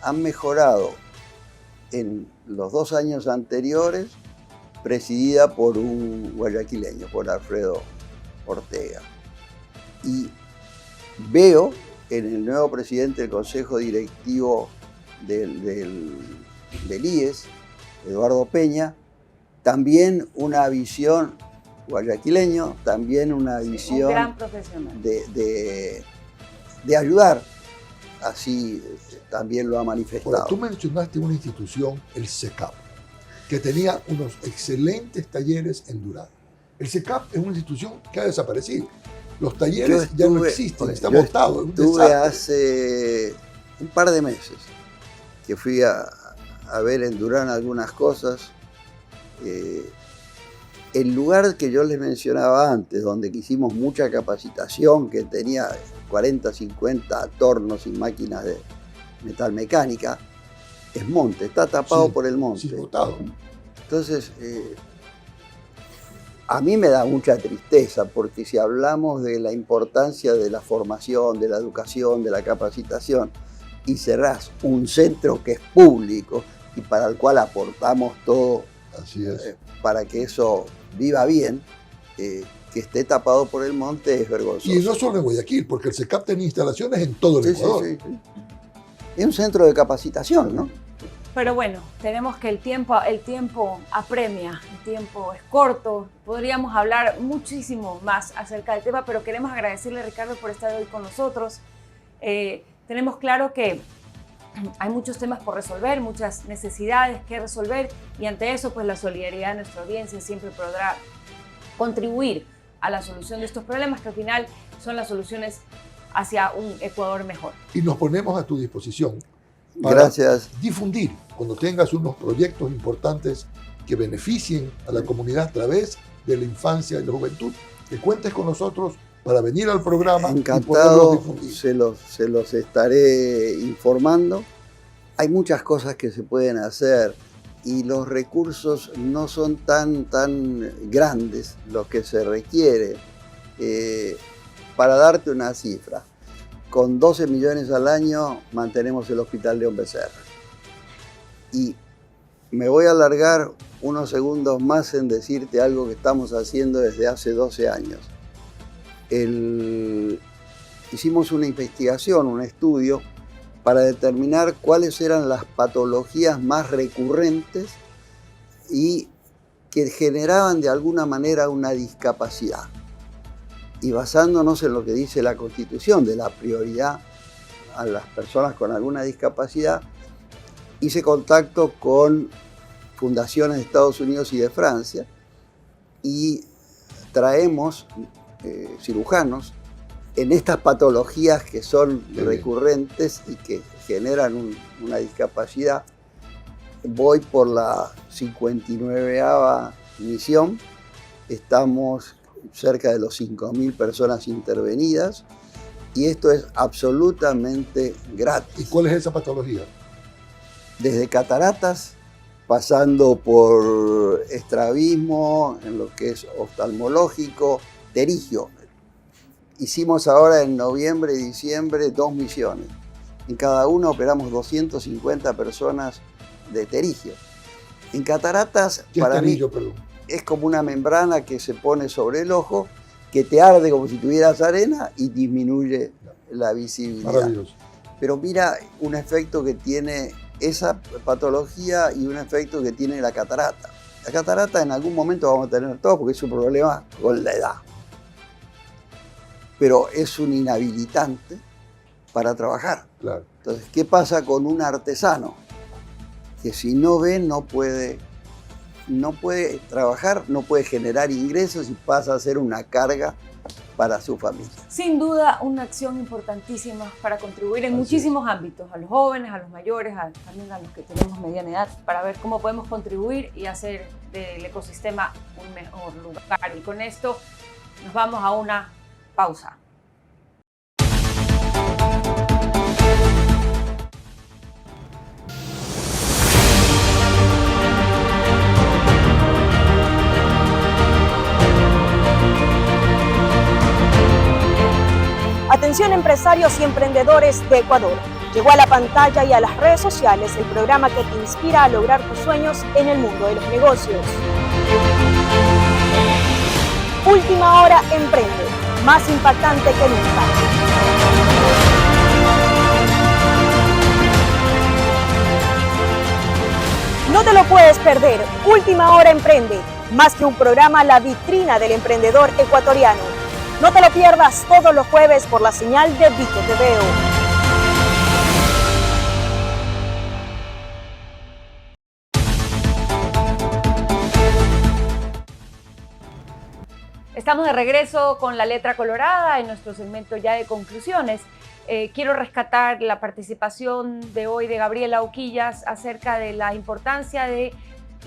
Han mejorado en los 2 años anteriores, presidida por un guayaquileño, por Alfredo Ortega. Y veo en el nuevo presidente del Consejo Directivo del IES, Eduardo Peña, también una visión guayaquileño, también una visión un gran profesional. de ayudar así también lo ha manifestado. Ahora, tú mencionaste una institución, el CECAP, que tenía unos excelentes talleres en Durán. El CECAP es una institución que ha desaparecido. Los talleres ya no existen, está botado. Estuve hace un par de meses que fui a ver en Durán algunas cosas. El lugar que yo les mencionaba antes, donde hicimos mucha capacitación, que tenía 40, 50 tornos y máquinas de metalmecánica, es monte, está tapado por el monte. Sí, botado. Entonces, a mí me da mucha tristeza, porque si hablamos de la importancia de la formación, de la educación, de la capacitación, y cerrás un centro que es público y para el cual aportamos todo, así es, para que eso viva bien, que esté tapado por el monte es vergonzoso. Y no solo en Guayaquil, porque el CECAP tiene instalaciones en todo el Ecuador. Sí. Es un centro de capacitación, ¿no? Pero bueno, tenemos que el tiempo apremia, el tiempo es corto. Podríamos hablar muchísimo más acerca del tema, pero queremos agradecerle a Ricardo por estar hoy con nosotros. Tenemos claro que hay muchos temas por resolver, muchas necesidades que resolver, y ante eso, pues la solidaridad de nuestra audiencia siempre podrá contribuir a la solución de estos problemas, que al final son las soluciones hacia un Ecuador mejor. Y nos ponemos a tu disposición para difundir cuando tengas unos proyectos importantes que beneficien a la comunidad a través de la infancia y la juventud, que cuentes con nosotros para venir al programa. Encantado, y poderlos difundir. Se los estaré informando. Hay muchas cosas que se pueden hacer y los recursos no son tan grandes los que se requiere. Para darte una cifra, con 12 millones al año mantenemos el Hospital León Becerra. Y me voy a alargar unos segundos más en decirte algo que estamos haciendo desde hace 12 años. Hicimos una investigación, un estudio, para determinar cuáles eran las patologías más recurrentes y que generaban de alguna manera una discapacidad. Y basándonos en lo que dice la Constitución de la prioridad a las personas con alguna discapacidad, hice contacto con fundaciones de Estados Unidos y de Francia y traemos cirujanos en estas patologías que son recurrentes y que generan una discapacidad. Voy por la 59ª misión, estamos cerca de los 5.000 personas intervenidas y esto es absolutamente gratis. ¿Y cuál es esa patología? Desde cataratas, pasando por estrabismo, en lo que es oftalmológico, terigio. Hicimos ahora en noviembre y diciembre 2 misiones. En cada una operamos 250 personas de terigio. En cataratas, para mí, es como una membrana que se pone sobre el ojo, que te arde como si tuvieras arena y disminuye la visibilidad. Maravilloso. Pero mira un efecto que tiene esa patología y un efecto que tiene la catarata. La catarata en algún momento vamos a tener todos porque es un problema con la edad. Pero es un inhabilitante para trabajar. Claro. Entonces, ¿qué pasa con un artesano? Que si no ve, no puede trabajar, no puede generar ingresos y pasa a ser una carga para su familia. Sin duda, una acción importantísima para contribuir en muchísimos ámbitos, a los jóvenes, a los mayores, también a los que tenemos mediana edad, para ver cómo podemos contribuir y hacer del ecosistema un mejor lugar. Y con esto nos vamos a una pausa. Atención empresarios y emprendedores de Ecuador. Llegó a la pantalla y a las redes sociales el programa que te inspira a lograr tus sueños en el mundo de los negocios. Última Hora Emprende, más impactante que nunca. No te lo puedes perder. Última Hora Emprende, más que un programa, la vitrina del emprendedor ecuatoriano. No te lo pierdas todos los jueves por la señal de Vito TVO. Estamos de regreso con la letra colorada en nuestro segmento ya de conclusiones. Quiero rescatar la participación de hoy de Gabriela Oquillas acerca de la importancia de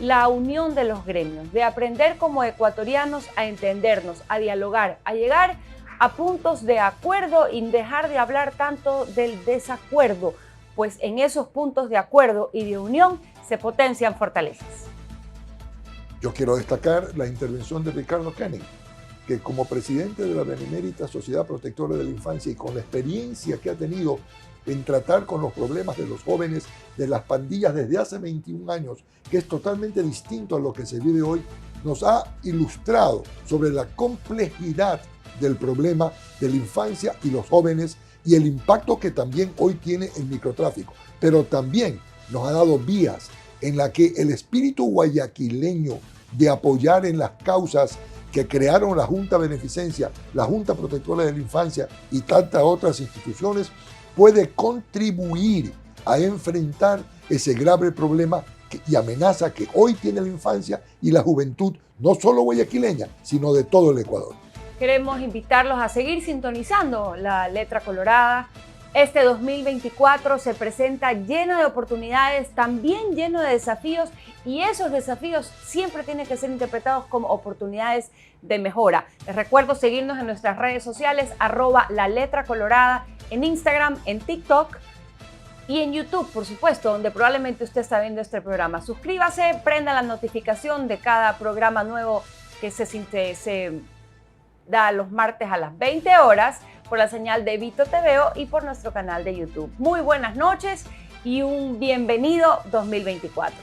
la unión de los gremios, de aprender como ecuatorianos a entendernos, a dialogar, a llegar a puntos de acuerdo y dejar de hablar tanto del desacuerdo, pues en esos puntos de acuerdo y de unión se potencian fortalezas. Yo quiero destacar la intervención de Ricardo Koenig, que como presidente de la Benemérita Sociedad Protectora de la Infancia y con la experiencia que ha tenido en tratar con los problemas de los jóvenes de las pandillas desde hace 21 años, que es totalmente distinto a lo que se vive hoy, nos ha ilustrado sobre la complejidad del problema de la infancia y los jóvenes y el impacto que también hoy tiene el microtráfico. Pero también nos ha dado vías en la que el espíritu guayaquileño de apoyar en las causas que crearon la Junta Beneficencia, la Junta Protectora de la Infancia y tantas otras instituciones, puede contribuir a enfrentar ese grave problema y amenaza que hoy tiene la infancia y la juventud, no solo guayaquileña, sino de todo el Ecuador. Queremos invitarlos a seguir sintonizando la letra colorada. Este 2024 se presenta lleno de oportunidades, también lleno de desafíos, y esos desafíos siempre tienen que ser interpretados como oportunidades de mejora. Les recuerdo seguirnos en nuestras redes sociales, @laletracolorada, en Instagram, en TikTok y en YouTube, por supuesto, donde probablemente usted está viendo este programa. Suscríbase, prenda la notificación de cada programa nuevo que se da los martes a las 20 horas por la señal de Vito TVO y por nuestro canal de YouTube. Muy buenas noches y un bienvenido 2024.